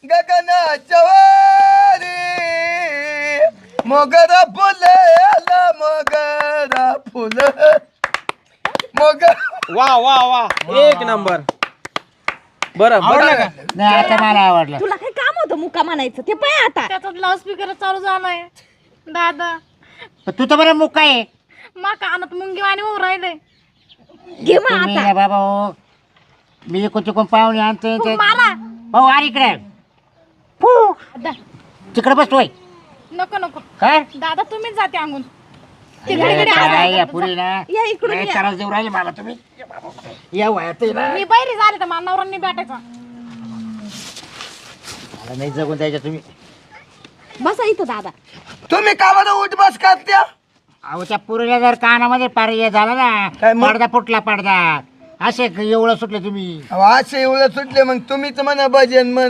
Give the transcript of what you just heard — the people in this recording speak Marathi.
गगनाच्या वारी मोगरा फुलला मोगरा फुल वा वा वा एक नंबर. बरं बरं का नाही आता मला आवडलं. तुला काय काम होतं मुका म्हणायचं ते पाय आता. त्याचा लाऊडस्पीकर चालू झालाय दादा. पण तू तर बरं मुक्का आहे. मा कानात मुंगी वाणी होऊ राहिले. घे मग तुम्ही आता. ना बाबा हो मी कोण पाहुणे आणते ते- मला भाऊ आर इकडे फू तिकडे बसतोय नको नको काय दादा तुम्हीच जाते अंगून. काय या पुरी ना या इकडून लय या. त्रास देऊ राहिले मला तुम्ही या वयात आहे ना मी बैरी झाले तर मानावरांनी भेटायचा. मला नाही जगून द्यायचं तुम्ही. बसा इथं दादा. तुम्ही का बरं उठ बस करत्या अहो त्या पुरीला जर कानामध्ये पार हे झाला काय ना मग? पडदा फुटला पडदा असे एवढं सुटले तुम्ही. असे एवढं सुटले मग तुम्हीच म्हणा भजन म्हण